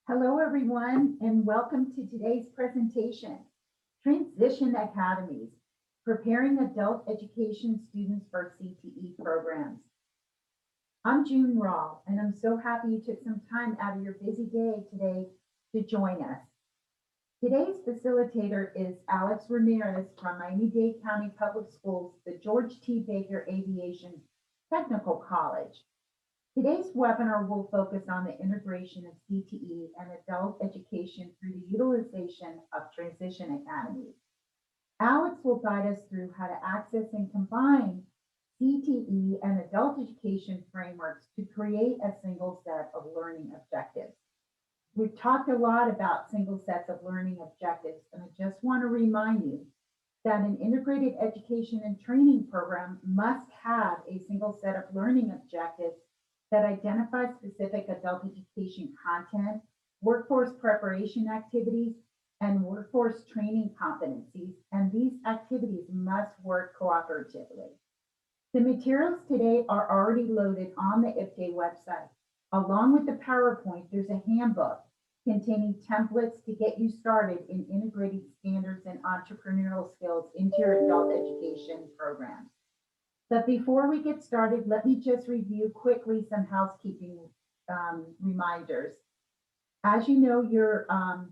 Hello, everyone, and welcome to today's presentation, Transition Academies, Preparing Adult Education Students for CTE Programs. I'm June Rawl, and I'm so happy you took some time out of your busy day today to join us. Today's facilitator is Alex Ramirez from Miami-Dade County Public Schools, the George T. Baker Aviation Technical College. Today's webinar will focus on the integration of CTE and adult education through the utilization of Transition Academies. Alex will guide us through how to access and combine CTE and adult education frameworks to create a single set of learning objectives. We've talked a lot about single sets of learning objectives, and I just want to remind you that an integrated education and training program must have a single set of learning objectives that identify specific adult education content, workforce preparation activities, and workforce training competencies, and these activities must work cooperatively. The materials today are already loaded on the IPDA website. Along with the PowerPoint, there's a handbook containing templates to get you started in integrating standards and entrepreneurial skills into your adult education programs. But before we get started, let me just review quickly some housekeeping reminders. As you know, your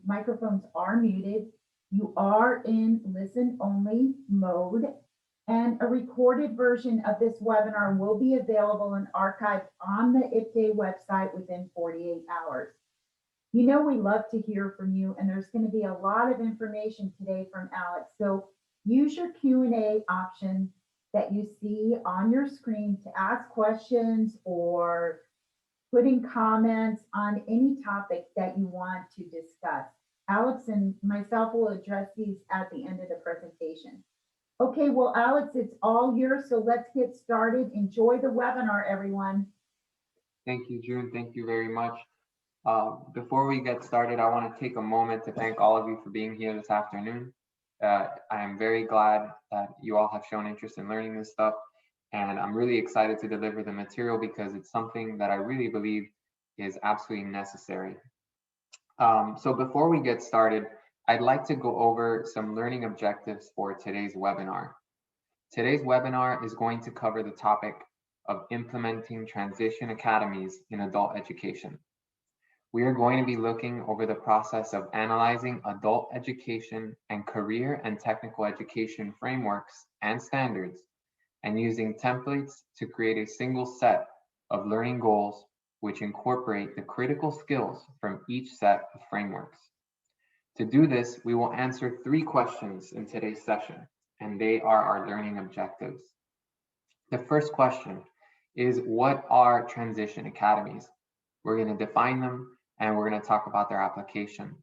microphones are muted. You are in listen-only mode, and a recorded version of this webinar will be available and archived on the IPDA website within 48 hours. You know we love to hear from you, and there's going to be a lot of information today from Alex. So use your Q&A option that you see on your screen to ask questions or put in comments on any topic that you want to discuss. Alex and myself will address these at the end of the presentation. Okay, well, Alex, it's all yours, so let's get started. Enjoy the webinar, everyone. Thank you, June. Thank you very much. Before we get started, I want to take a moment to thank all of you for being here this afternoon. I am very glad that you all have shown interest in learning this stuff, and I'm really excited to deliver the material because it's something that I really believe is absolutely necessary. So before we get started, I'd like to go over some learning objectives for today's webinar. Today's webinar is going to cover the topic of implementing transition academies in adult education. We are going to be looking over the process of analyzing adult education and career and technical education frameworks and standards, and using templates to create a single set of learning goals which incorporate the critical skills from each set of frameworks. To do this, we will answer 3 questions in today's session, and they are our learning objectives. The first question is, what are transition academies? We're going to define them, and we're going to talk about their application.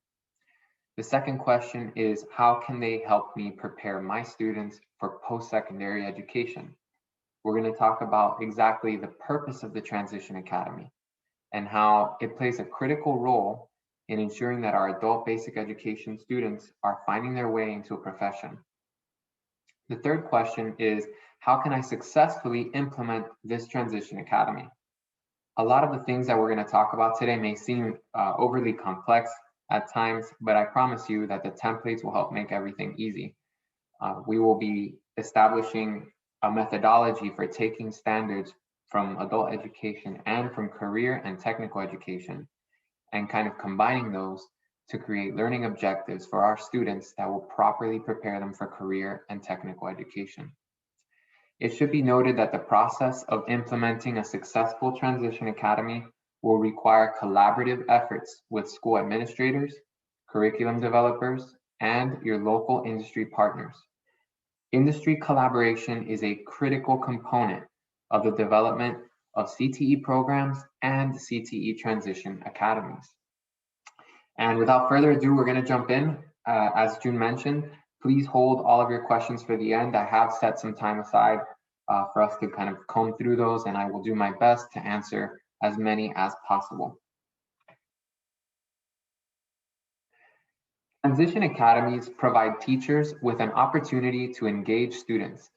The second question is, how can they help me prepare my students for post-secondary education? We're going to talk about exactly the purpose of the Transition Academy and how it plays a critical role in ensuring that our adult basic education students are finding their way into a profession. The third question is, how can I successfully implement this Transition Academy? A lot of the things that we're going to talk about today may seem overly complex at times, but I promise you that the templates will help make everything easy. We will be establishing a methodology for taking standards from adult education and from career and technical education and kind of combining those to create learning objectives for our students that will properly prepare them for career and technical education. It should be noted that the process of implementing a successful Transition Academy will require collaborative efforts with school administrators, curriculum developers, and your local industry partners. Industry collaboration is a critical component of the development of CTE programs and CTE Transition Academies. And without further ado, we're going to jump in. As June mentioned, please hold all of your questions for the end. I have set some time aside for us to kind of comb through those, and I will do my best to answer as many as possible. Transition Academies provide teachers with an opportunity to engage students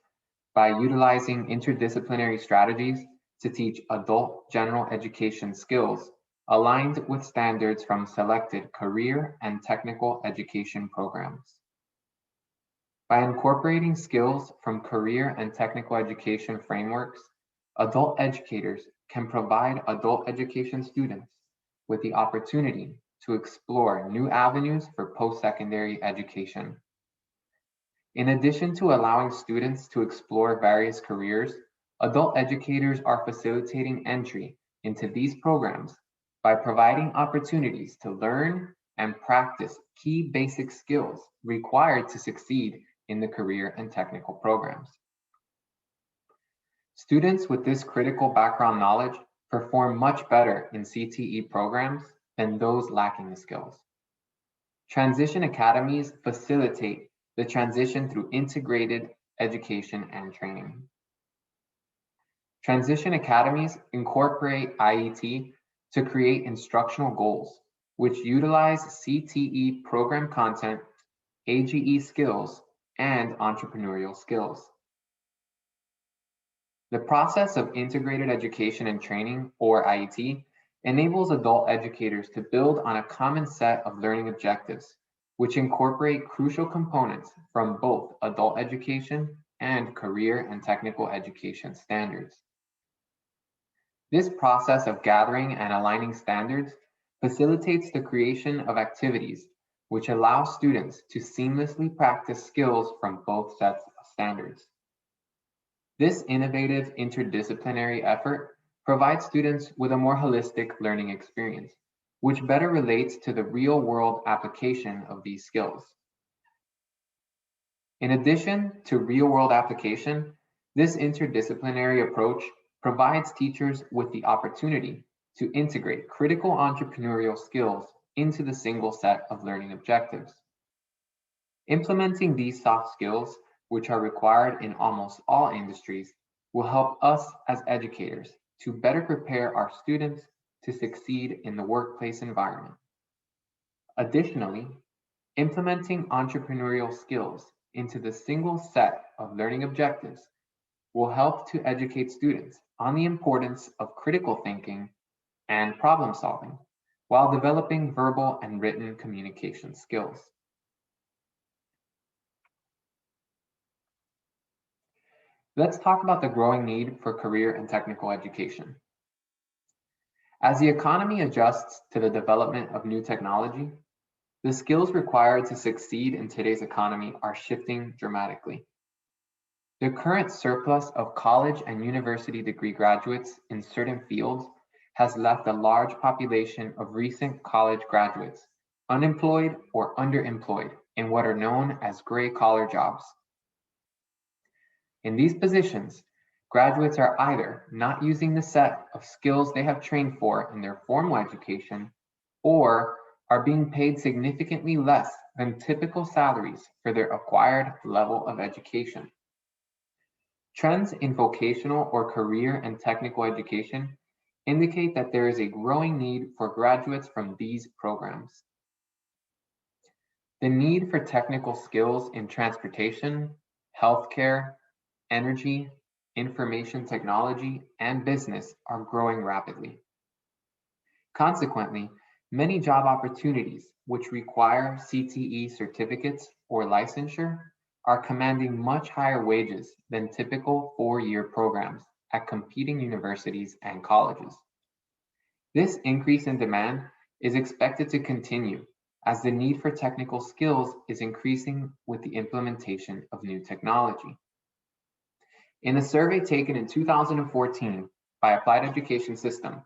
by utilizing interdisciplinary strategies to teach adult general education skills aligned with standards from selected career and technical education programs. By incorporating skills from career and technical education frameworks, adult educators can provide adult education students with the opportunity to explore new avenues for post-secondary education. In addition to allowing students to explore various careers, adult educators are facilitating entry into these programs by providing opportunities to learn and practice key basic skills required to succeed in the career and technical programs. Students with this critical background knowledge perform much better in CTE programs than those lacking the skills. Transition Academies facilitate the transition through integrated education and training. Transition Academies incorporate IET to create instructional goals, which utilize CTE program content, AGE skills, and entrepreneurial skills. The process of integrated education and training, or IET, enables adult educators to build on a common set of learning objectives, which incorporate crucial components from both adult education and career and technical education standards. This process of gathering and aligning standards facilitates the creation of activities which allow students to seamlessly practice skills from both sets of standards. This innovative interdisciplinary effort provides students with a more holistic learning experience, which better relates to the real-world application of these skills. In addition to real-world application, this interdisciplinary approach provides teachers with the opportunity to integrate critical entrepreneurial skills into the single set of learning objectives. Implementing these soft skills, which are required in almost all industries, will help us as educators to better prepare our students to succeed in the workplace environment. Additionally, implementing entrepreneurial skills into the single set of learning objectives will help to educate students on the importance of critical thinking and problem solving while developing verbal and written communication skills. Let's talk about the growing need for career and technical education. As the economy adjusts to the development of new technology, the skills required to succeed in today's economy are shifting dramatically. The current surplus of college and university degree graduates in certain fields has left a large population of recent college graduates unemployed or underemployed in what are known as gray-collar jobs. In these positions, graduates are either not using the set of skills they have trained for in their formal education, or are being paid significantly less than typical salaries for their acquired level of education. Trends in vocational or career and technical education indicate that there is a growing need for graduates from these programs. The need for technical skills in transportation, healthcare, energy, information technology, and business are growing rapidly. Consequently, many job opportunities which require CTE certificates or licensure are commanding much higher wages than typical four-year programs at competing universities and colleges. This increase in demand is expected to continue as the need for technical skills is increasing with the implementation of new technology. In a survey taken in 2014 by Applied Education System,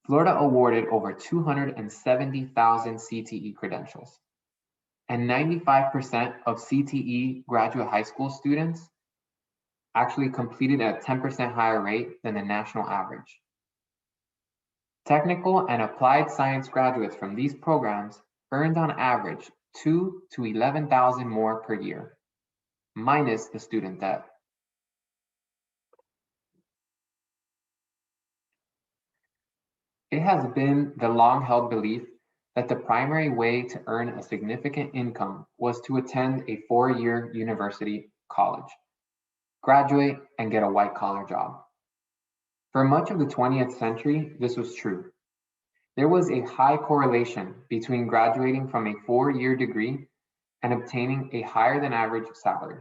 Florida awarded over 270,000 CTE credentials, and 95% of CTE graduate high school students actually completed at a 10% higher rate than the national average. Technical and applied science graduates from these programs earned on average $2,000 to $11,000 more per year, minus the student debt. It has been the long-held belief that the primary way to earn a significant income was to attend a four-year university college, graduate, and get a white-collar job. For much of the 20th century, this was true, there was a high correlation between graduating from a 4-year degree and obtaining a higher than average salary.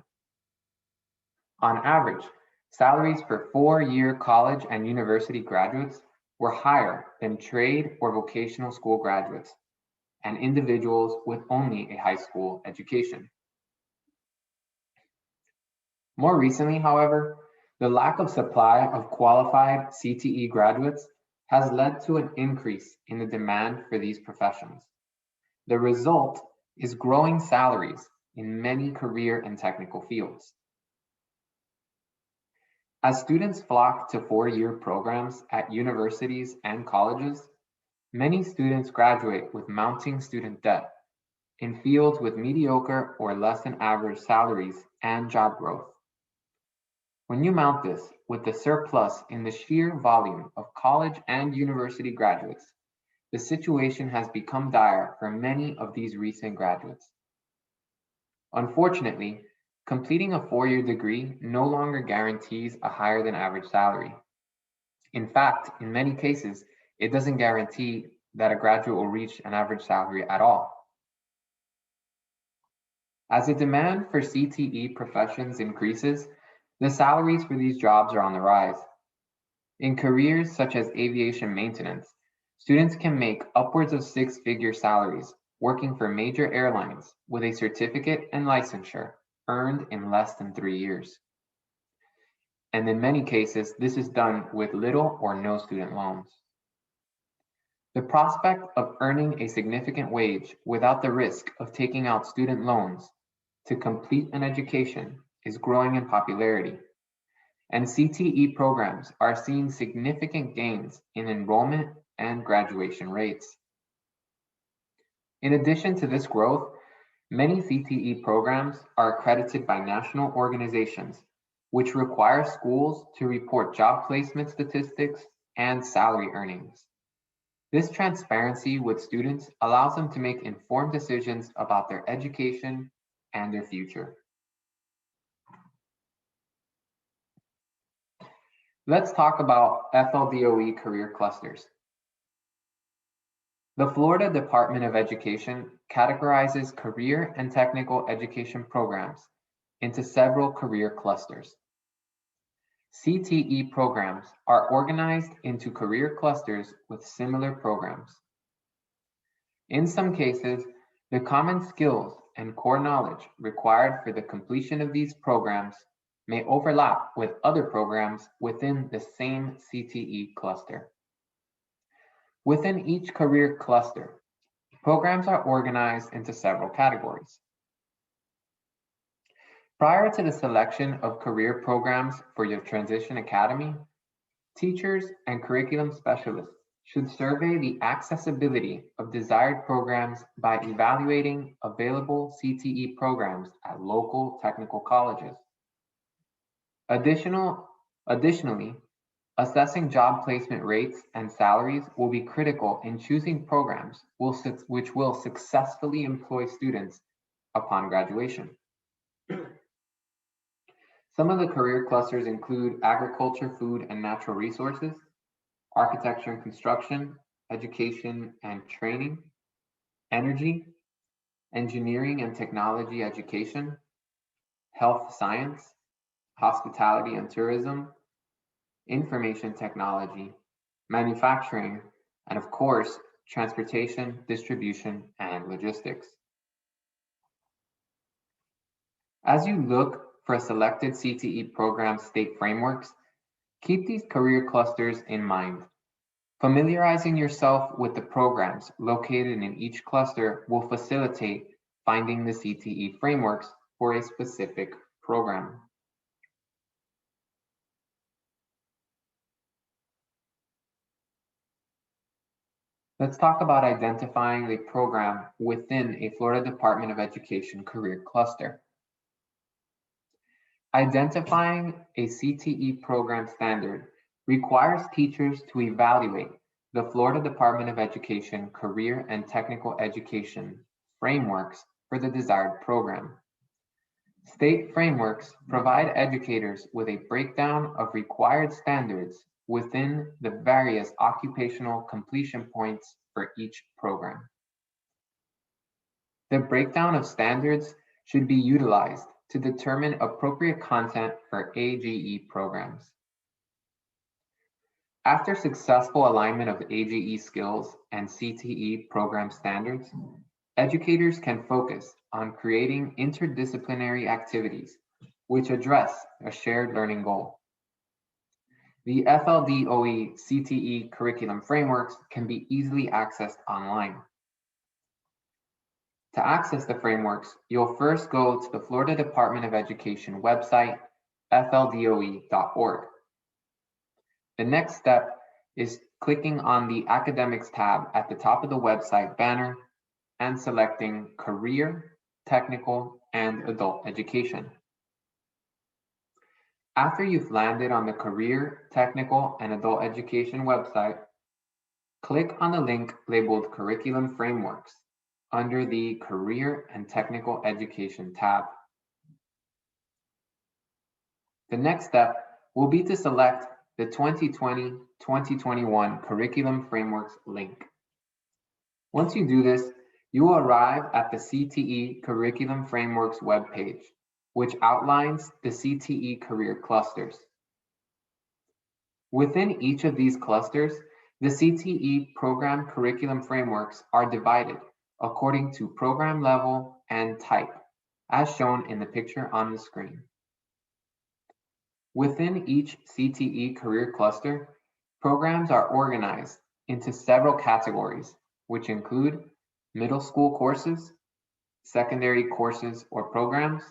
On average, salaries for 4-year college and university graduates were higher than trade or vocational school graduates and individuals with only a high school education. More recently, however, the lack of supply of qualified CTE graduates has led to an increase in the demand for these professions. The result is growing salaries in many career and technical fields. As students flock to 4-year programs at universities and colleges, many students graduate with mounting student debt in fields with mediocre or less than average salaries and job growth. When you mount this with the surplus in the sheer volume of college and university graduates, the situation has become dire for many of these recent graduates. Unfortunately, completing a 4-year degree no longer guarantees a higher than average salary. In fact, in many cases, it doesn't guarantee that a graduate will reach an average salary at all. As the demand for CTE professions increases, the salaries for these jobs are on the rise. In careers such as aviation maintenance, students can make upwards of 6-figure salaries working for major airlines with a certificate and licensure earned in less than 3 years. And in many cases, this is done with little or no student loans. The prospect of earning a significant wage without the risk of taking out student loans to complete an education is growing in popularity, and CTE programs are seeing significant gains in enrollment and graduation rates. In addition to this growth, many CTE programs are accredited by national organizations, which require schools to report job placement statistics and salary earnings. This transparency with students allows them to make informed decisions about their education and their future. Let's talk about FLDOE career clusters. The Florida Department of Education categorizes career and technical education programs into several career clusters. CTE programs are organized into career clusters with similar programs. In some cases, the common skills and core knowledge required for the completion of these programs may overlap with other programs within the same CTE cluster. Within each career cluster, programs are organized into several categories. Prior to the selection of career programs for your Transition Academy, teachers and curriculum specialists should survey the accessibility of desired programs by evaluating available CTE programs at local technical colleges. Additionally, assessing job placement rates and salaries will be critical in choosing programs which will successfully employ students upon graduation. Some of the career clusters include agriculture, food and natural resources, architecture and construction, education and training, energy, engineering and technology education, health science, hospitality and tourism, information technology, manufacturing, and of course, transportation, distribution, and logistics. As you look for selected CTE program state frameworks, keep these career clusters in mind. Familiarizing yourself with the programs located in each cluster will facilitate finding the CTE frameworks for a specific program. Let's talk about identifying a program within a Florida Department of Education career cluster. Identifying a CTE program standard requires teachers to evaluate the Florida Department of Education career and technical education frameworks for the desired program. State frameworks provide educators with a breakdown of required standards within the various occupational completion points for each program. The breakdown of standards should be utilized to determine appropriate content for AGE programs. After successful alignment of AGE skills and CTE program standards, educators can focus on creating interdisciplinary activities which address a shared learning goal. The FLDOE CTE curriculum frameworks can be easily accessed online. To access the frameworks, you'll first go to the Florida Department of Education website, fldoe.org. The next step is clicking on the Academics tab at the top of the website banner and selecting Career, Technical, and Adult Education. After you've landed on the Career, Technical, and Adult Education website, click on the link labeled Curriculum Frameworks under the Career and Technical Education tab. The next step will be to select the 2020-2021 Curriculum Frameworks link. Once you do this, you will arrive at the CTE Curriculum Frameworks webpage, which outlines the CTE career clusters. Within each of these clusters, the CTE program curriculum frameworks are divided according to program level and type, as shown in the picture on the screen. Within each CTE career cluster, programs are organized into several categories, which include middle school courses, secondary courses or programs,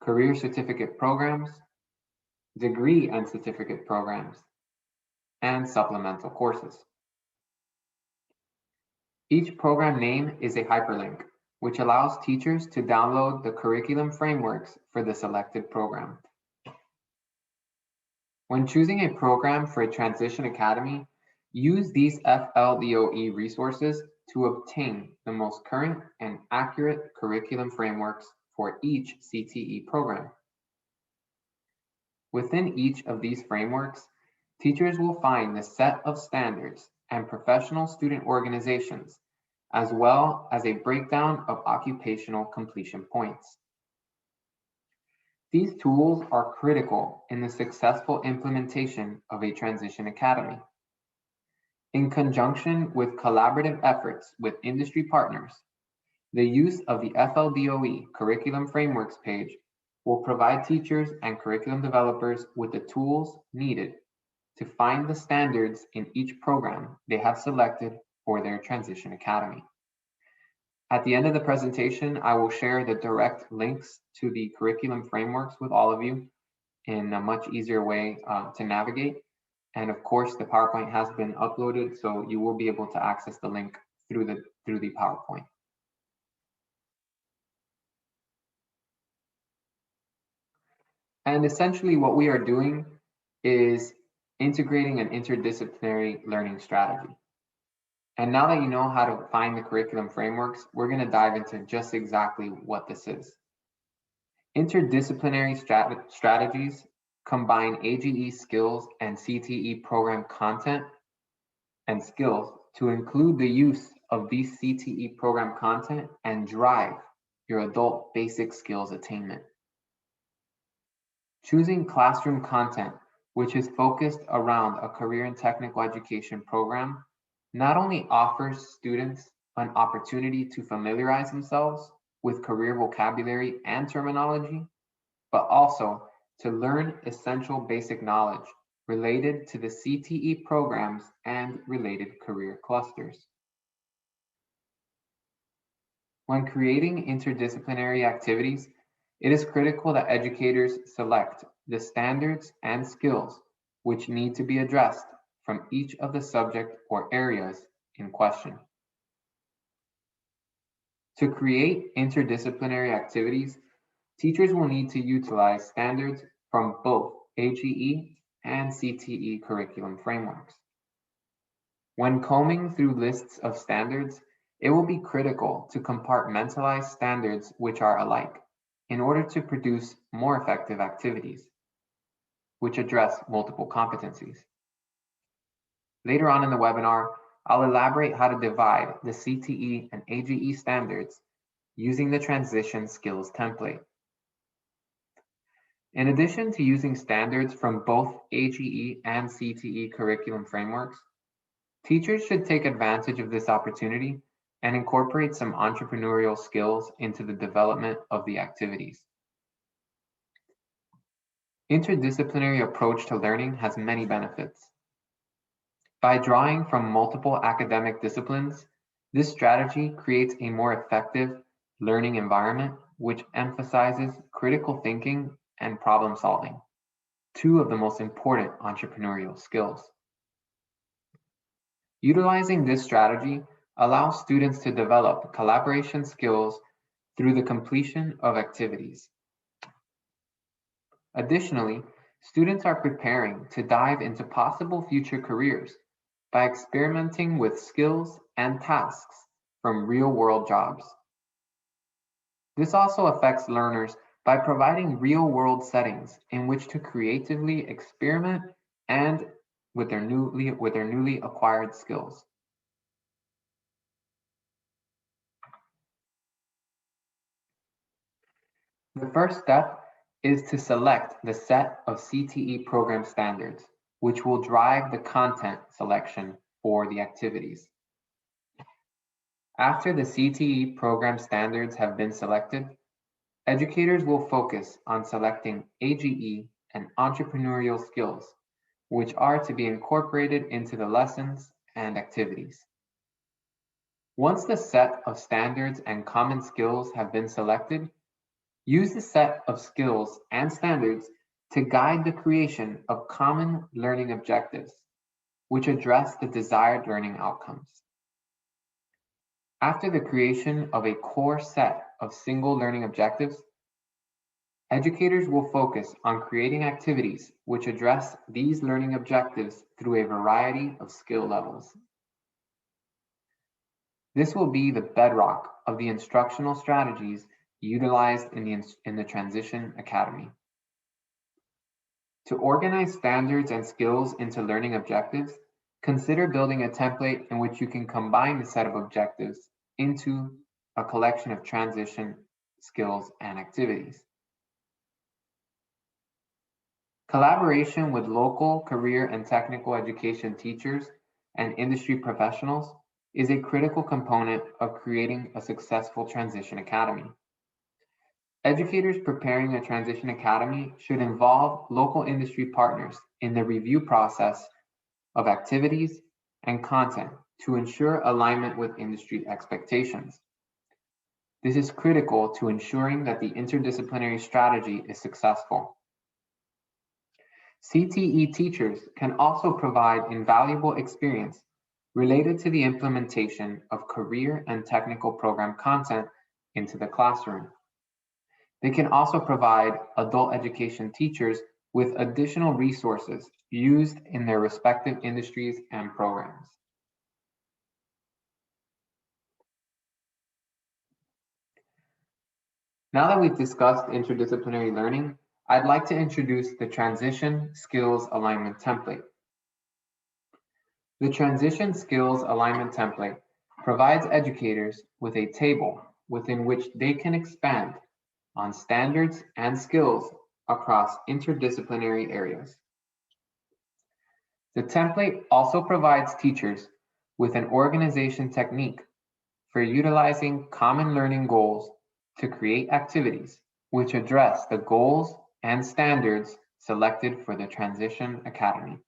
career certificate programs, degree and certificate programs, and supplemental courses. Each program name is a hyperlink, which allows teachers to download the curriculum frameworks for the selected program. When choosing a program for a Transition Academy, use these FLDOE resources to obtain the most current and accurate curriculum frameworks for each CTE program. Within each of these frameworks, teachers will find the set of standards and professional student organizations, as well as a breakdown of occupational completion points. These tools are critical in the successful implementation of a Transition Academy. In conjunction with collaborative efforts with industry partners, the use of the FLDOE Curriculum Frameworks page will provide teachers and curriculum developers with the tools needed to find the standards in each program they have selected for their Transition Academy. At the end of the presentation, I will share the direct links to the curriculum frameworks with all of you in a much easier way to navigate. And of course, the PowerPoint has been uploaded, so you will be able to access the link through the PowerPoint. And essentially what we are doing is integrating an interdisciplinary learning strategy. And now that you know how to find the curriculum frameworks, we're going to dive into just exactly what this is. Interdisciplinary strategies combine AGE skills and CTE program content and skills to include the use of these CTE program content and drive your adult basic skills attainment. Choosing classroom content, which is focused around a career and technical education program, not only offers students an opportunity to familiarize themselves with career vocabulary and terminology, but also to learn essential basic knowledge related to the CTE programs and related career clusters. When creating interdisciplinary activities, it is critical that educators select the standards and skills which need to be addressed from each of the subject or areas in question. To create interdisciplinary activities, teachers will need to utilize standards from both AGE and CTE curriculum frameworks. When combing through lists of standards, it will be critical to compartmentalize standards which are alike in order to produce more effective activities. which address multiple competencies. Later on in the webinar, I'll elaborate how to divide the CTE and AGE standards using the Transition Skills template. In addition to using standards from both AGE and CTE curriculum frameworks, teachers should take advantage of this opportunity and incorporate some entrepreneurial skills into the development of the activities. Interdisciplinary approach to learning has many benefits. By drawing from multiple academic disciplines, this strategy creates a more effective learning environment which emphasizes critical thinking and problem solving, two of the most important entrepreneurial skills. Utilizing this strategy allows students to develop collaboration skills through the completion of activities. Additionally, students are preparing to dive into possible future careers by experimenting with skills and tasks from real-world jobs. This also affects learners by providing real-world settings in which to creatively experiment and with their newly acquired skills. The first step is to select the set of CTE program standards, which will drive the content selection for the activities. After the CTE program standards have been selected, educators will focus on selecting AGE and entrepreneurial skills, which are to be incorporated into the lessons and activities. Once the set of standards and common skills have been selected, use the set of skills and standards to guide the creation of common learning objectives, which address the desired learning outcomes. After the creation of a core set of single learning objectives, educators will focus on creating activities which address these learning objectives through a variety of skill levels. This will be the bedrock of the instructional strategies utilized in the Transition Academy. To organize standards and skills into learning objectives, consider building a template in which you can combine the set of objectives into a collection of transition skills and activities. Collaboration with local career and technical education teachers and industry professionals is a critical component of creating a successful Transition Academy. Educators preparing a Transition Academy should involve local industry partners in the review process of activities and content to ensure alignment with industry expectations. This is critical to ensuring that the interdisciplinary strategy is successful. CTE teachers can also provide invaluable experience related to the implementation of career and technical program content into the classroom. They can also provide adult education teachers with additional resources used in their respective industries and programs. Now that we've discussed interdisciplinary learning, I'd like to introduce the Transition Skills Alignment Template. The Transition Skills Alignment Template provides educators with a table within which they can expand on standards and skills across interdisciplinary areas. The template also provides teachers with an organization technique for utilizing common learning goals to create activities which address the goals and standards selected for the Transition Academy.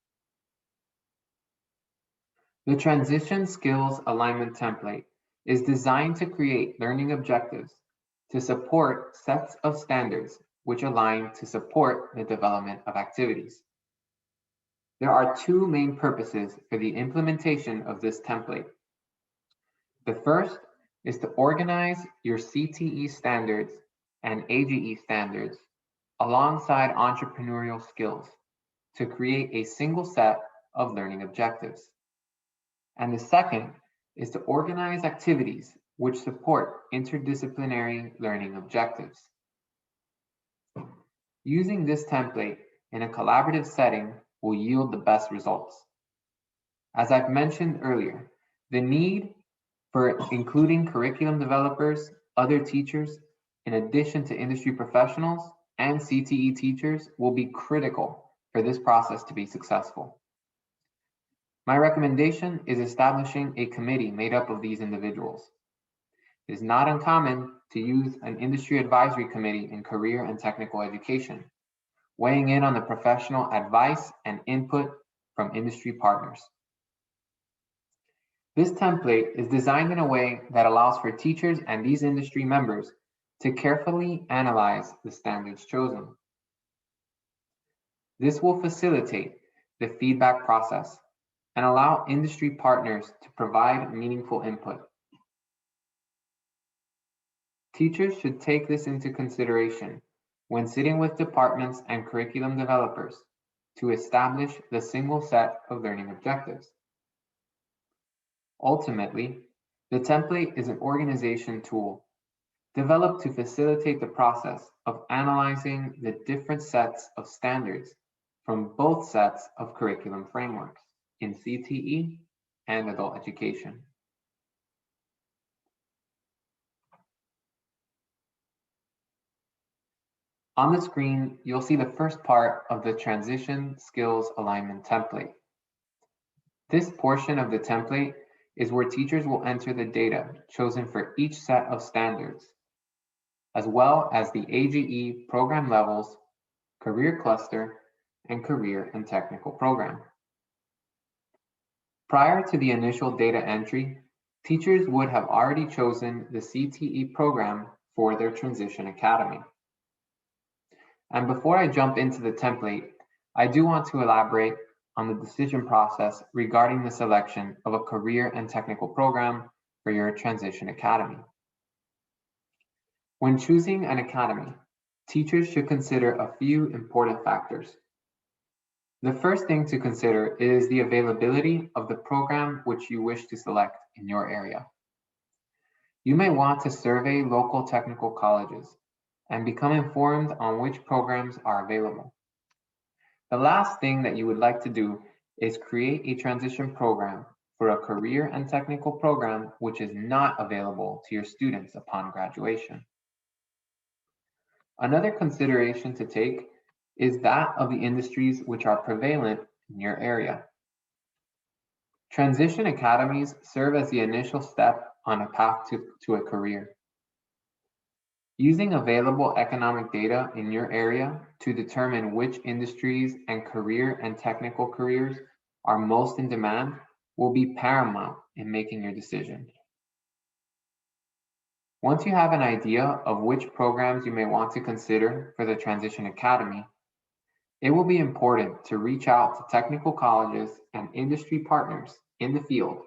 The Transition Skills Alignment Template is designed to create learning objectives to support sets of standards which align to support the development of activities. There are two main purposes for the implementation of this template. The first is to organize your CTE standards and AGE standards alongside entrepreneurial skills to create a single set of learning objectives. And the second is to organize activities which support interdisciplinary learning objectives. Using this template, in a collaborative setting will yield the best results. As I've mentioned earlier, the need for including curriculum developers, other teachers, in addition to industry professionals and CTE teachers will be critical for this process to be successful. My recommendation is establishing a committee made up of these individuals. It is not uncommon to use an industry advisory committee in career and technical education, weighing in on the professional advice and input from industry partners. This template is designed in a way that allows for teachers and these industry members to carefully analyze the standards chosen. This will facilitate the feedback process and allow industry partners to provide meaningful input. Teachers should take this into consideration when sitting with departments and curriculum developers to establish the single set of learning objectives. Ultimately, the template is an organization tool developed to facilitate the process of analyzing the different sets of standards from both sets of curriculum frameworks in CTE and adult education. On the screen, you'll see the first part of the Transition Skills Alignment template. This portion of the template is where teachers will enter the data chosen for each set of standards, as well as the AGE program levels, career cluster, and career and technical program. Prior to the initial data entry, teachers would have already chosen the CTE program for their Transition Academy. And before I jump into the template, I do want to elaborate on the decision process regarding the selection of a career and technical program for your Transition Academy. When choosing an academy, teachers should consider a few important factors. The first thing to consider is the availability of the program which you wish to select in your area. You may want to survey local technical colleges and become informed on which programs are available. The last thing that you would like to do is create a transition program for a career and technical program which is not available to your students upon graduation. Another consideration to take is that of the industries which are prevalent in your area. Transition academies serve as the initial step on a path to a career. Using available economic data in your area to determine which industries and career and technical careers are most in demand will be paramount in making your decision. Once you have an idea of which programs you may want to consider for the Transition Academy, it will be important to reach out to technical colleges and industry partners in the field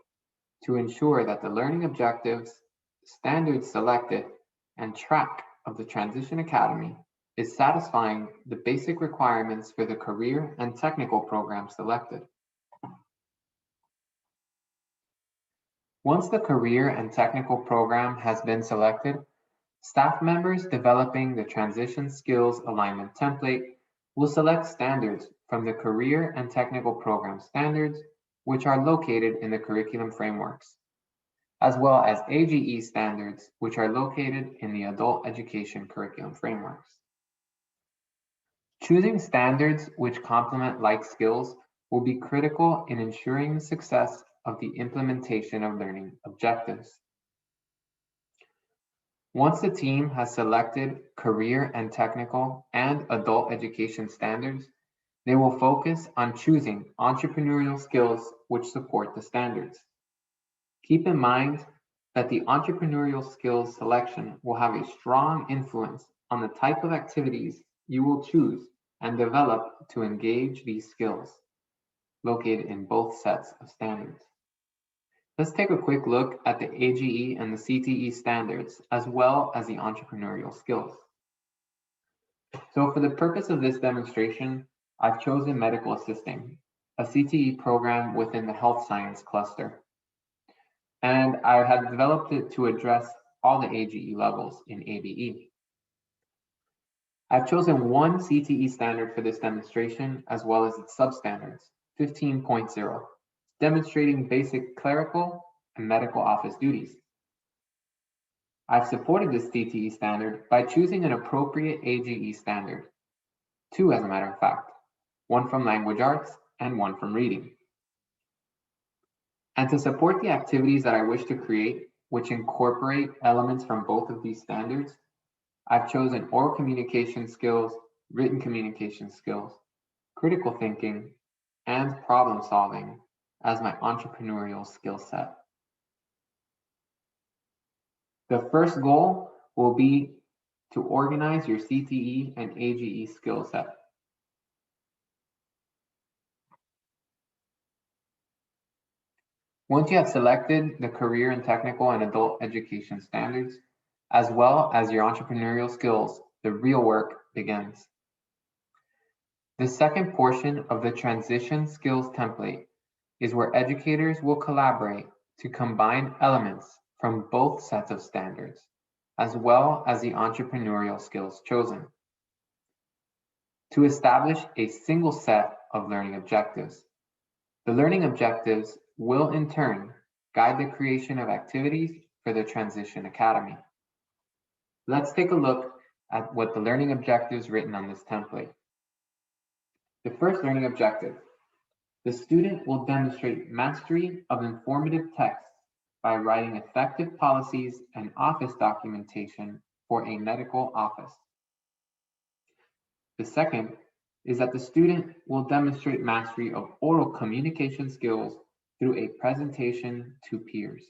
to ensure that the learning objectives, standards selected, and track of the Transition Academy is satisfying the basic requirements for the career and technical program selected. Once the career and technical program has been selected, staff members developing the Transition Skills Alignment template will select standards from the career and technical program standards, which are located in the curriculum frameworks, as well as AGE standards, which are located in the adult education curriculum frameworks. Choosing standards which complement like skills will be critical in ensuring the success of the implementation of learning objectives. Once the team has selected career and technical and adult education standards, they will focus on choosing entrepreneurial skills which support the standards. Keep in mind that the entrepreneurial skills selection will have a strong influence on the type of activities you will choose and develop to engage these skills, located in both sets of standards. Let's take a quick look at the AGE and the CTE standards, as well as the entrepreneurial skills. So for the purpose of this demonstration, I've chosen medical assisting, a CTE program within the health science cluster. And I have developed it to address all the AGE levels in ABE. I've chosen one CTE standard for this demonstration, as well as its substandards, 15.0, demonstrating basic clerical and medical office duties. I've supported this CTE standard by choosing an appropriate AGE standard, two as a matter of fact, one from language arts and one from reading. And to support the activities that I wish to create, which incorporate elements from both of these standards, I've chosen oral communication skills, written communication skills, critical thinking, and problem solving as my entrepreneurial skill set. The first goal will be to organize your CTE and AGE skill set. Once you have selected the career and technical and adult education standards, as well as your entrepreneurial skills, the real work begins. The second portion of the transition skills template is where educators will collaborate to combine elements from both sets of standards, as well as the entrepreneurial skills chosen, to establish a single set of learning objectives. The learning objectives will in turn guide the creation of activities for the Transition Academy. Let's take a look at what the learning objectives written on this template. The first learning objective: the student will demonstrate mastery of informative text by writing effective policies and office documentation for a medical office. The second is that the student will demonstrate mastery of oral communication skills through a presentation to peers.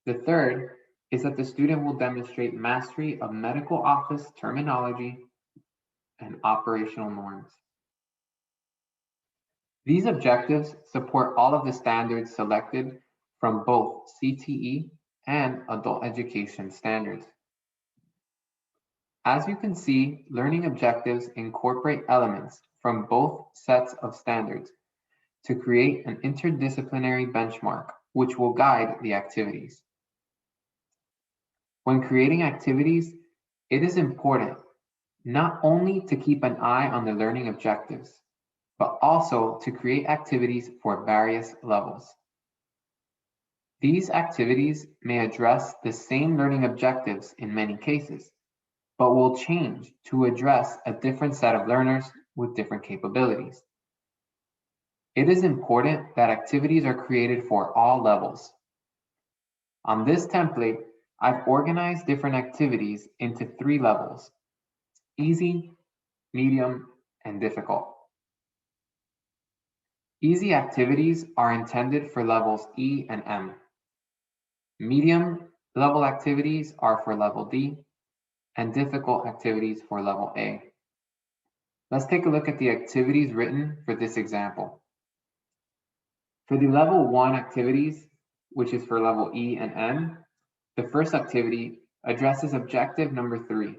The third is that the student will demonstrate mastery of medical office terminology and operational norms. These objectives support all of the standards selected from both CTE and adult education standards. As you can see, learning objectives incorporate elements from both sets of standards to create an interdisciplinary benchmark, which will guide the activities. When creating activities, it is important not only to keep an eye on the learning objectives, but also to create activities for various levels. These activities may address the same learning objectives in many cases, but will change to address a different set of learners with different capabilities. It is important that activities are created for all levels. On this template, I've organized different activities into 3 levels: easy, medium, and difficult. Easy activities are intended for levels E and M. Medium level activities are for level D, and difficult activities for level A. Let's take a look at the activities written for this example. For the level 1 activities, which is for level E and M, the first activity addresses objective number 3.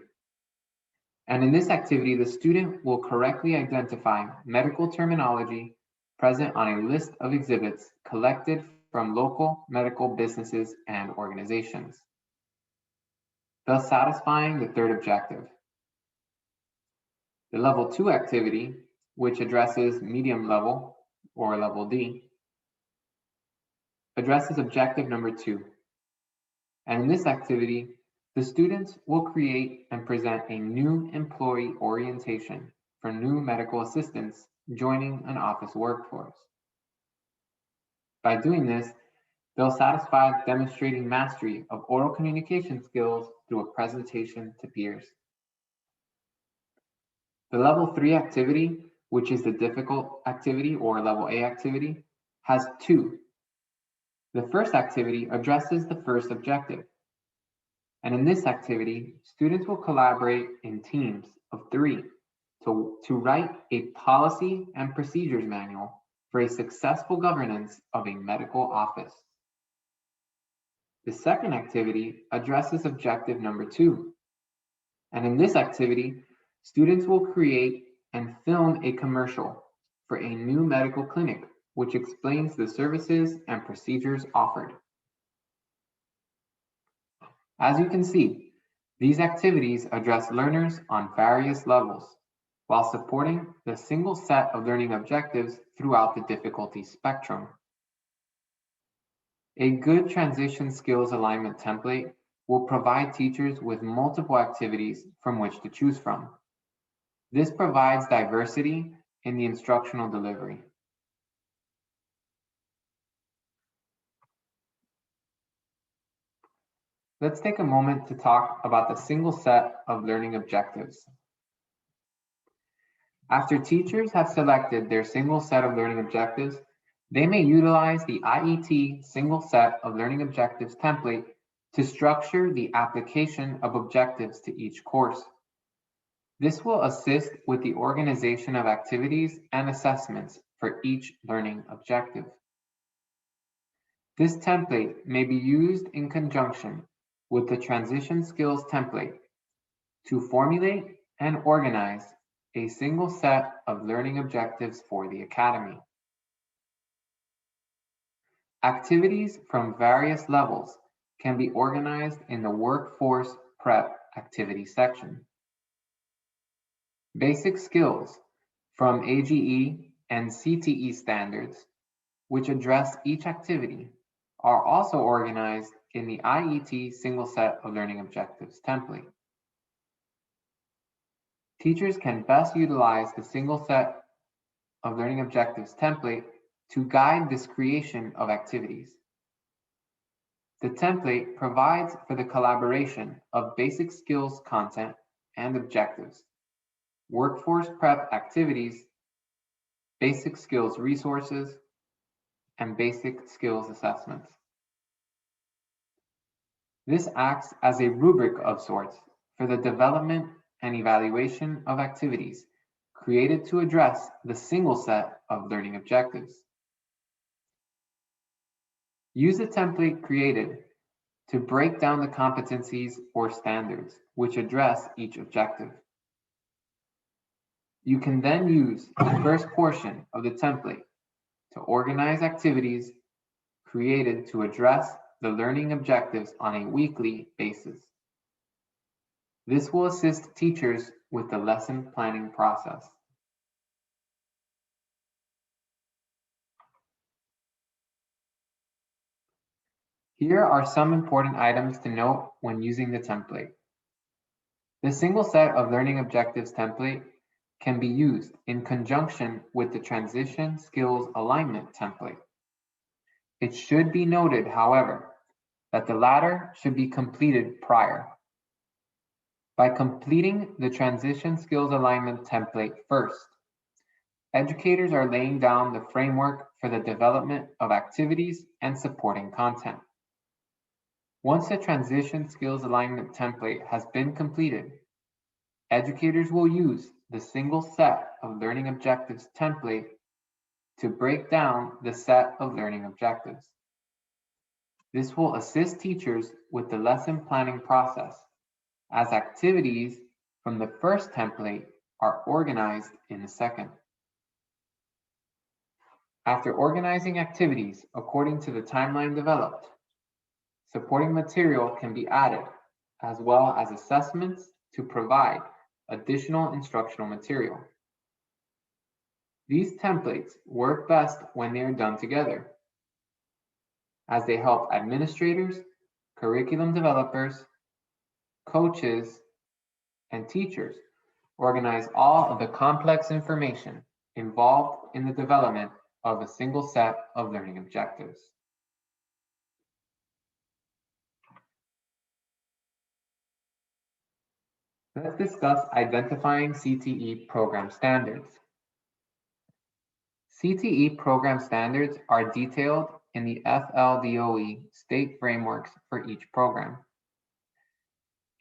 And in this activity, the student will correctly identify medical terminology present on a list of exhibits collected from local medical businesses and organizations, thus satisfying the third objective. The level 2 activity, which addresses medium level or level D, addresses objective number 2. And in this activity, the students will create and present a new employee orientation for new medical assistants joining an office workforce. By doing this, they'll satisfy demonstrating mastery of oral communication skills through a presentation to peers. The level 3 activity, which is the difficult activity or level A activity, has 2. The first activity addresses the first objective. And in this activity, students will collaborate in teams of 3 to write a policy and procedures manual for a successful governance of a medical office. The second activity addresses objective number 2. And in this activity, students will create and film a commercial for a new medical clinic, which explains the services and procedures offered. As you can see, These activities address learners on various levels while supporting the single set of learning objectives throughout the difficulty spectrum. A good transition skills alignment template will provide teachers with multiple activities from which to choose from. This provides diversity in the instructional delivery. Let's take a moment to talk about the single set of learning objectives. After teachers have selected their single set of learning objectives, they may utilize the IET single set of learning objectives template to structure the application of objectives to each course. This will assist with the organization of activities and assessments for each learning objective. This template may be used in conjunction with the transition skills template to formulate and organize a single set of learning objectives for the Academy. Activities from various levels can be organized in the Workforce Prep activity section. Basic skills from AGE and CTE standards, which address each activity, are also organized in the IET single set of learning objectives template. Teachers can best utilize the single set of learning objectives template to guide this creation of activities. The template provides for the collaboration of basic skills content and objectives, workforce prep activities, basic skills resources, and basic skills assessments. This acts as a rubric of sorts for the development and evaluation of activities created to address the single set of learning objectives. Use a template created to break down the competencies or standards which address each objective. You can then use the first portion of the template to organize activities created to address the learning objectives on a weekly basis. This will assist teachers with the lesson planning process. Here are some important items to note when using the template. The single set of learning objectives template can be used in conjunction with the transition skills alignment template. It should be noted, however, that the latter should be completed prior. By completing the transition skills alignment template first, educators are laying down the framework for the development of activities and supporting content. Once the transition skills alignment template has been completed, educators will use the single set of learning objectives template to break down the set of learning objectives. This will assist teachers with the lesson planning process, as activities from the first template are organized in the second. After organizing activities according to the timeline developed, supporting material can be added, as well as assessments to provide additional instructional material. These templates work best when they are done together, as they help administrators, curriculum developers, coaches, and teachers organize all of the complex information involved in the development of a single set of learning objectives. Let's discuss identifying CTE program standards. CTE program standards are detailed in the FLDOE state frameworks for each program.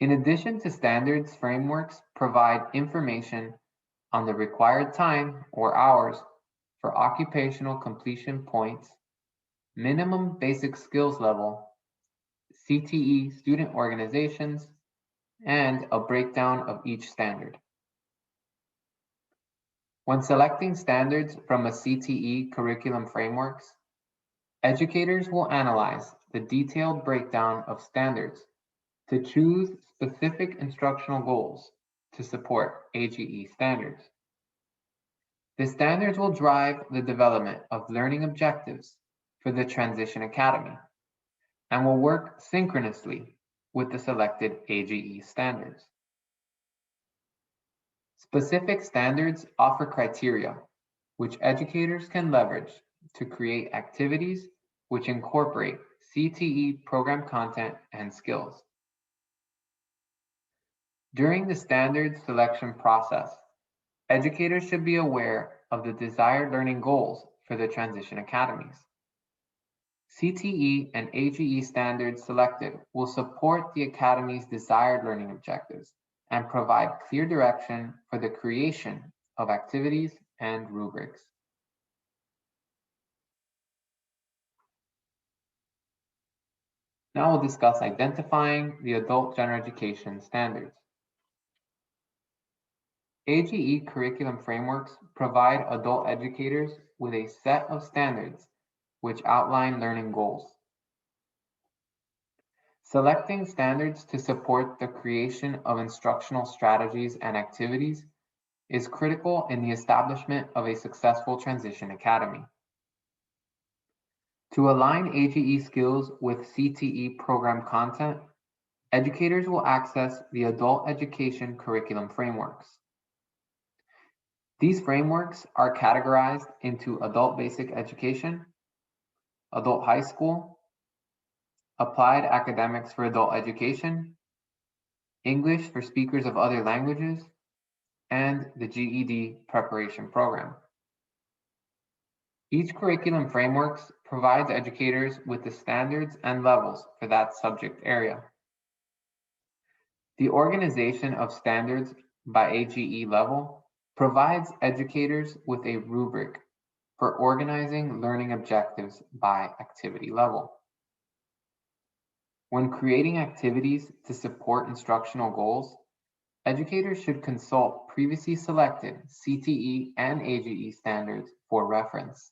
In addition to standards, frameworks provide information on the required time or hours for occupational completion points, minimum basic skills level, CTE student organizations, and a breakdown of each standard. When selecting standards from a CTE curriculum frameworks, educators will analyze the detailed breakdown of standards to choose specific instructional goals to support AGE standards. The standards will drive the development of learning objectives for the Transition Academy and will work synchronously with the selected AGE standards. Specific standards offer criteria which educators can leverage to create activities which incorporate CTE program content and skills. During the standards selection process, educators should be aware of the desired learning goals for the Transition Academies. CTE and AGE standards selected will support the Academy's desired learning objectives and provide clear direction for the creation of activities and rubrics. Now we'll discuss identifying the adult general education standards. AGE curriculum frameworks provide adult educators with a set of standards which outline learning goals. Selecting standards to support the creation of instructional strategies and activities is critical in the establishment of a successful Transition Academy. To align AGE skills with CTE program content, educators will access the adult education curriculum frameworks. These frameworks are categorized into adult basic education, adult high school, applied academics for adult education, English for speakers of other languages, and the GED preparation program. Each curriculum frameworks provides educators with the standards and levels for that subject area. The organization of standards by AGE level provides educators with a rubric for organizing learning objectives by activity level. When creating activities to support instructional goals, educators should consult previously selected CTE and AGE standards for reference.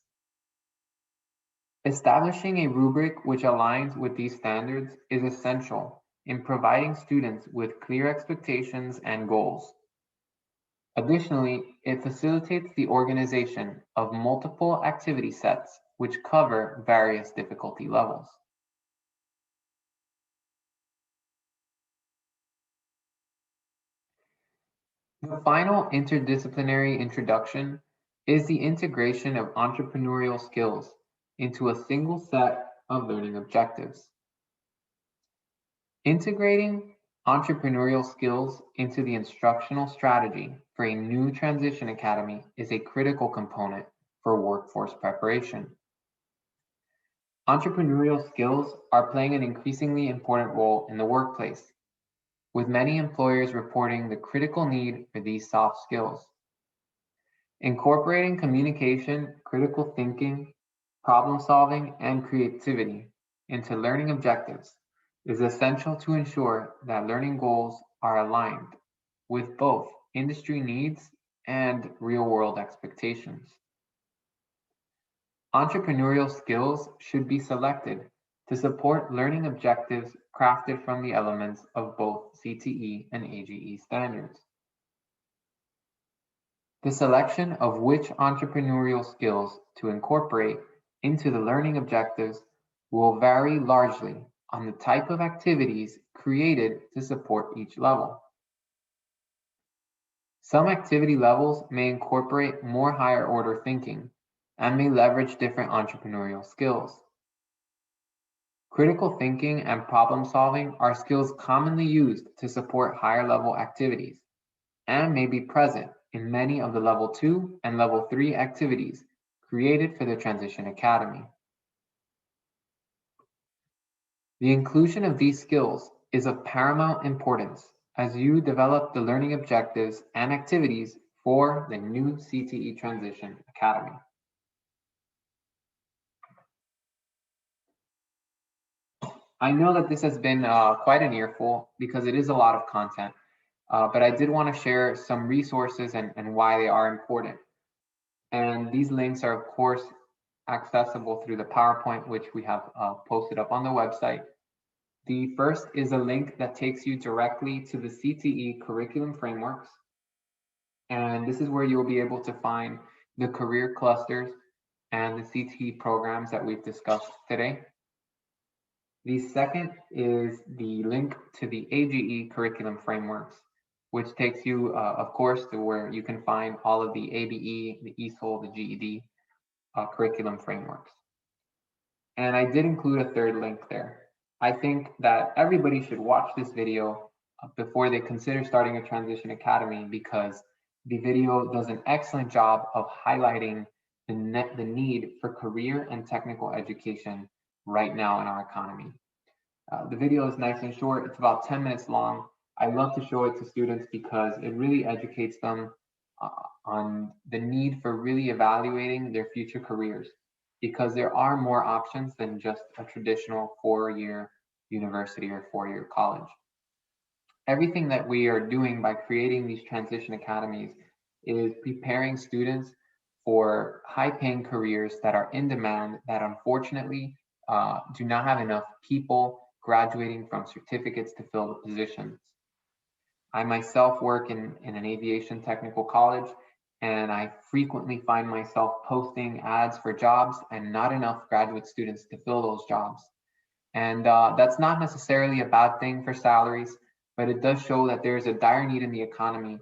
Establishing a rubric which aligns with these standards is essential in providing students with clear expectations and goals. Additionally, it facilitates the organization of multiple activity sets which cover various difficulty levels. The final interdisciplinary introduction is the integration of entrepreneurial skills into a single set of learning objectives. Integrating entrepreneurial skills into the instructional strategy for a new Transition Academy is a critical component for workforce preparation. Entrepreneurial skills are playing an increasingly important role in the workplace, with many employers reporting the critical need for these soft skills. Incorporating communication, critical thinking, problem solving, and creativity into learning objectives is essential to ensure that learning goals are aligned with both industry needs and real-world expectations. Entrepreneurial skills should be selected to support learning objectives crafted from the elements of both CTE and AGE standards. The selection of which entrepreneurial skills to incorporate into the learning objectives will vary largely on the type of activities created to support each level. Some activity levels may incorporate more higher order thinking and may leverage different entrepreneurial skills. Critical thinking and problem solving are skills commonly used to support higher level activities and may be present in many of the level 2 and level 3 activities created for the Transition Academy. The inclusion of these skills is of paramount importance as you develop the learning objectives and activities for the new CTE Transition Academy. I know that this has been quite an earful because it is a lot of content, but I did want to share some resources and why they are important. And these links are, of course, accessible through the PowerPoint, which we have posted up on the website. The first is a link that takes you directly to the CTE curriculum frameworks. And this is where you'll be able to find the career clusters and the CTE programs that we've discussed today. The second is the link to the AGE curriculum frameworks, which takes you, of course, to where you can find all of the ABE, the ESOL, the GED curriculum frameworks. And I did include a third link there. I think that everybody should watch this video before they consider starting a Transition Academy, because the video does an excellent job of highlighting the need for career and technical education right now in our economy. The video is nice and short. It's about 10 minutes long. I love to show it to students because it really educates them on the need for really evaluating their future careers, because there are more options than just a traditional 4-year university or 4-year college. Everything that we are doing by creating these transition academies is preparing students for high-paying careers that are in demand, that unfortunately do not have enough people graduating from certificates to fill the positions. I myself work in an aviation technical college, and I frequently find myself posting ads for jobs and not enough graduate students to fill those jobs. And that's not necessarily a bad thing for salaries, but it does show that there's a dire need in the economy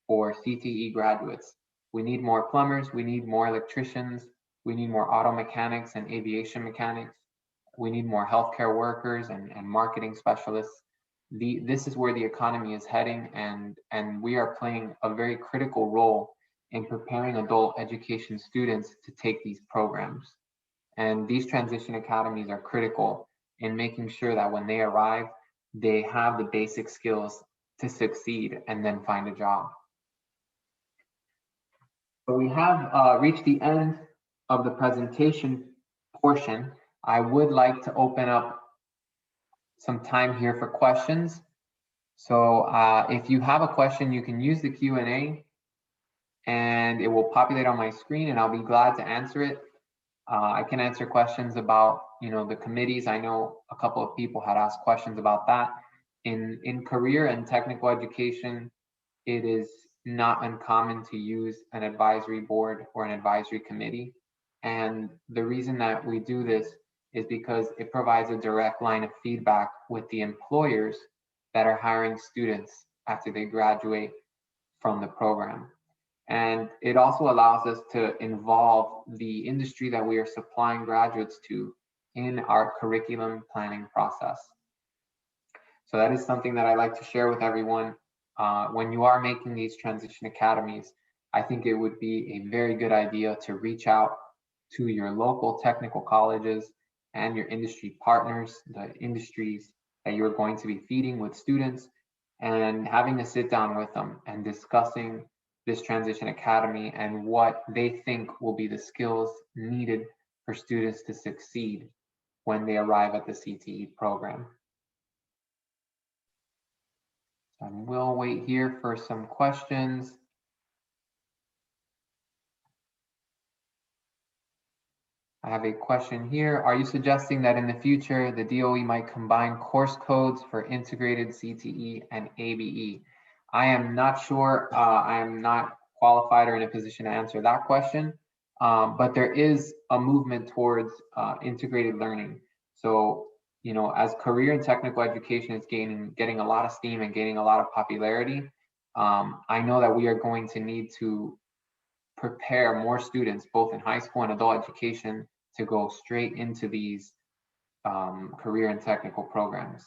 for CTE graduates. We need more plumbers, we need more electricians, we need more auto mechanics and aviation mechanics, we need more healthcare workers and marketing specialists. This is where the economy is heading, and we are playing a very critical role in preparing adult education students to take these programs. And these transition academies are critical in making sure that when they arrive, they have the basic skills to succeed and then find a job. So we have reached the end of the presentation portion. I would like to open up some time here for questions. So if you have a question, you can use the Q&A and it will populate on my screen, and I'll be glad to answer it. I can answer questions about, the committees. I know a couple of people had asked questions about that. In career and technical education, it is not uncommon to use an advisory board or an advisory committee. And the reason that we do this is because it provides a direct line of feedback with the employers that are hiring students after they graduate from the program. And it also allows us to involve the industry that we are supplying graduates to in our curriculum planning process. So that is something that I like to share with everyone. When you are making these transition academies, I think it would be a very good idea to reach out to your local technical colleges and your industry partners, the industries that you're going to be feeding with students, and having a sit down with them and discussing this transition academy and what they think will be the skills needed for students to succeed when they arrive at the CTE program. And we'll wait here for some questions. I have a question here. Are you suggesting that in the future, the DOE might combine course codes for integrated CTE and ABE? I am not sure. I am not qualified or in a position to answer that question, but there is a movement towards integrated learning. So, as career and technical education is getting a lot of steam and gaining a lot of popularity, I know that we are going to need to prepare more students, both in high school and adult education, to go straight into these career and technical programs.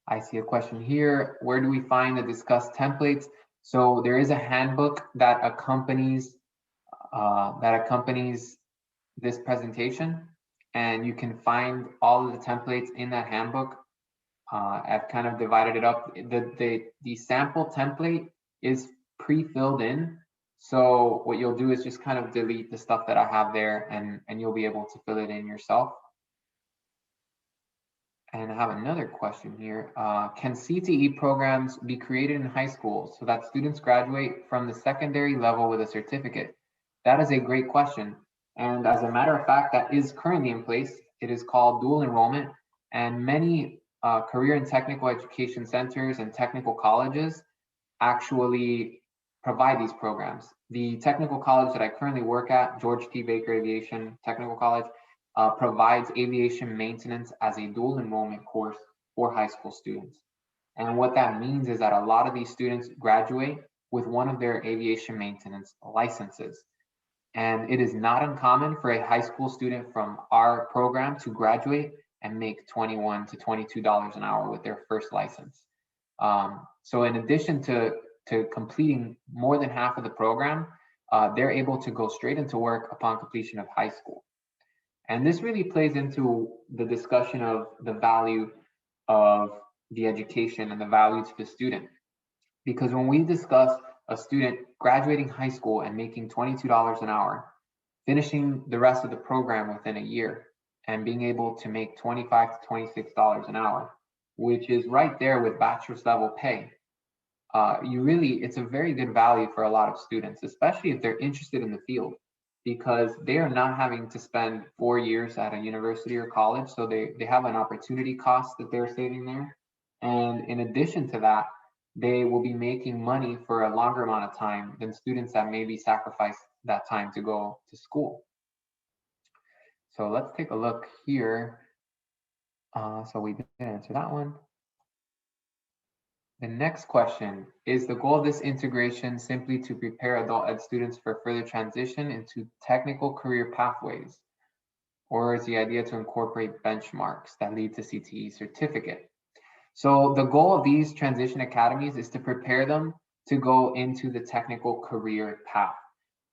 I see a question here. Where do we find the discussed templates? So there is a handbook that accompanies this presentation, and you can find all of the templates in that handbook. I've kind of divided it up. The sample template is pre-filled in. So what you'll do is just kind of delete the stuff that I have there, and you'll be able to fill it in yourself. And I have another question here. Can CTE programs be created in high school so that students graduate from the secondary level with a certificate? That is a great question. And as a matter of fact, that is currently in place. It is called dual enrollment. And many career and technical education centers and technical colleges actually provide these programs. The technical college that I currently work at, George T. Baker Aviation Technical College, provides aviation maintenance as a dual enrollment course for high school students. And what that means is that a lot of these students graduate with one of their aviation maintenance licenses. And it is not uncommon for a high school student from our program to graduate and make $21 to $22 an hour with their first license. So in addition to completing more than half of the program, they're able to go straight into work upon completion of high school. And this really plays into the discussion of the value of the education and the value to the student. Because when we discuss a student graduating high school and making $22 an hour, finishing the rest of the program within a year, and being able to make $25 to $26 an hour, which is right there with bachelor's level pay, it's a very good value for a lot of students, especially if they're interested in the field, because they are not having to spend 4 years at a university or college. So they have an opportunity cost that they're saving there. And in addition to that, they will be making money for a longer amount of time than students that maybe sacrifice that time to go to school. So let's take a look here. So we did answer that one. The next question, is the goal of this integration simply to prepare adult ed students for further transition into technical career pathways? Or is the idea to incorporate benchmarks that lead to CTE certificate? So the goal of these transition academies is to prepare them to go into the technical career path.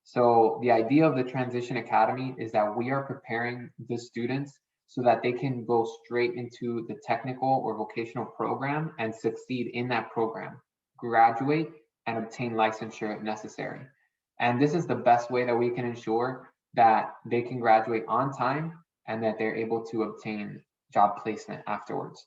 So the idea of the Transition Academy is that we are preparing the students so that they can go straight into the technical or vocational program and succeed in that program, graduate, and obtain licensure if necessary. And this is the best way that we can ensure that they can graduate on time and that they're able to obtain job placement afterwards.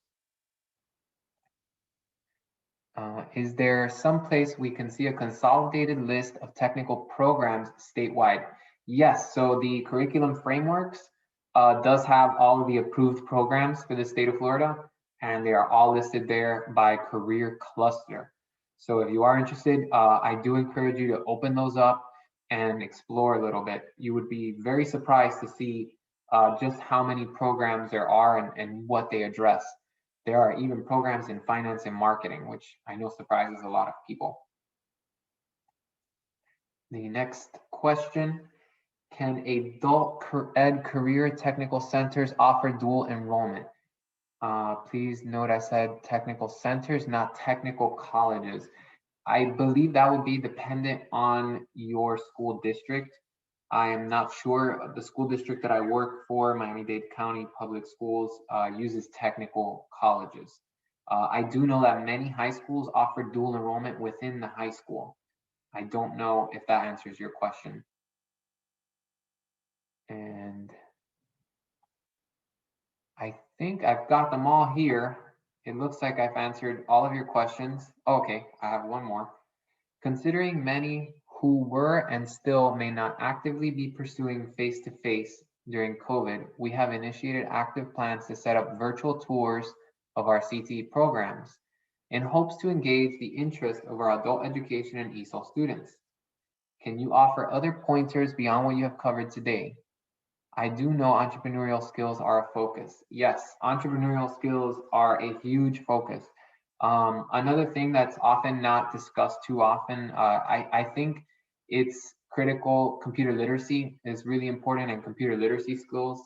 Is there some place we can see a consolidated list of technical programs statewide? Yes, so the curriculum frameworks does have all of the approved programs for the state of Florida, and they are all listed there by career cluster. So if you are interested, I do encourage you to open those up and explore a little bit. You would be very surprised to see just how many programs there are and what they address. There are even programs in finance and marketing, which I know surprises a lot of people. The next question, can adult ed career technical centers offer dual enrollment? Please note I said technical centers, not technical colleges. I believe that would be dependent on your school district. I am not sure. The school district that I work for, Miami-Dade County Public Schools, uses technical colleges. I do know that many high schools offer dual enrollment within the high school. I don't know if that answers your question. And I think I've got them all here. It looks like I've answered all of your questions. Okay, I have one more. Considering many who were and still may not actively be pursuing face-to-face during COVID, we have initiated active plans to set up virtual tours of our CTE programs in hopes to engage the interest of our adult education and ESOL students. Can you offer other pointers beyond what you have covered today? I do know entrepreneurial skills are a focus. Yes, entrepreneurial skills are a huge focus. Another thing that's often not discussed too often, I think it's critical. Computer literacy is really important, and computer literacy skills.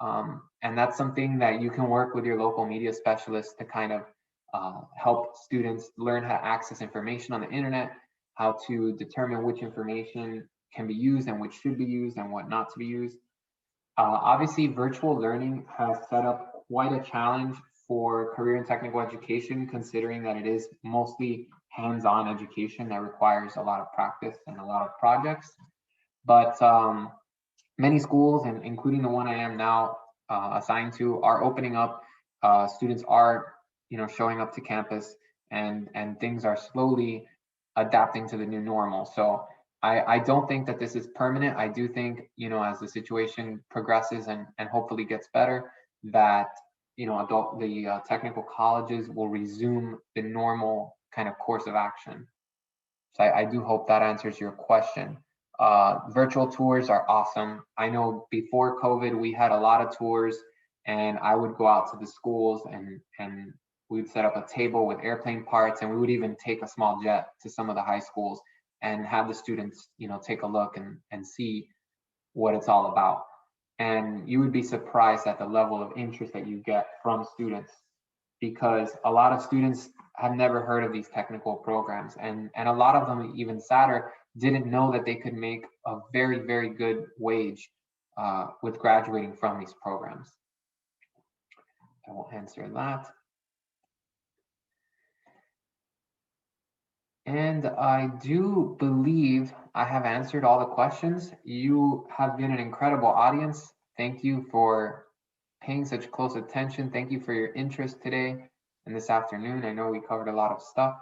And that's something that you can work with your local media specialist to kind of help students learn how to access information on the internet, how to determine which information can be used and which should be used and what not to be used. Obviously, virtual learning has set up quite a challenge for career and technical education, considering that it is mostly hands-on education that requires a lot of practice and a lot of projects. But many schools, and including the one I am now assigned to, are opening up. Students are, showing up to campus, and things are slowly adapting to the new normal. So I don't think that this is permanent. I do think, as the situation progresses and hopefully gets better, that the technical colleges will resume the normal kind of course of action. So I do hope that answers your question. Virtual tours are awesome. I know before COVID, we had a lot of tours, and I would go out to the schools and we'd set up a table with airplane parts, and we would even take a small jet to some of the high schools and have the students, take a look and see what it's all about. And you would be surprised at the level of interest that you get from students, because a lot of students have never heard of these technical programs, and a lot of them, even sadder, didn't know that they could make a very, very good wage with graduating from these programs. I will answer that. And I do believe I have answered all the questions. You have been an incredible audience. Thank you for paying such close attention. Thank you for your interest today and this afternoon. I know we covered a lot of stuff.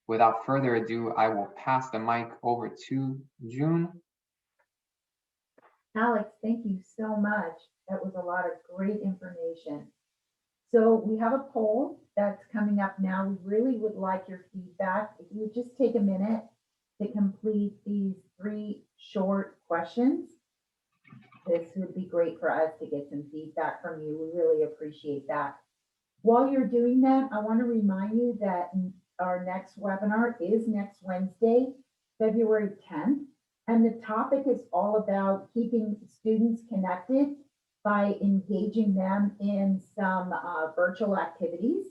Without further ado, I will pass the mic over to June. Alex, thank you so much. That was a lot of great information. So we have a poll that's coming up now. We really would like your feedback. If you would just take a minute to complete these 3 short questions, this would be great for us to get some feedback from you. We really appreciate that. While you're doing that, I want to remind you that our next webinar is next Wednesday, February 10th, and the topic is all about keeping students connected by engaging them in some virtual activities.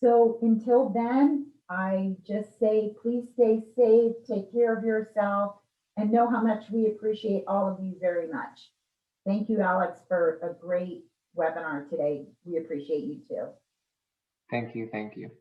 So until then, I just say, please stay safe, take care of yourself, and know how much we appreciate all of you very much. Thank you, Alex, for a great webinar today. We appreciate you too. Thank you. Thank you.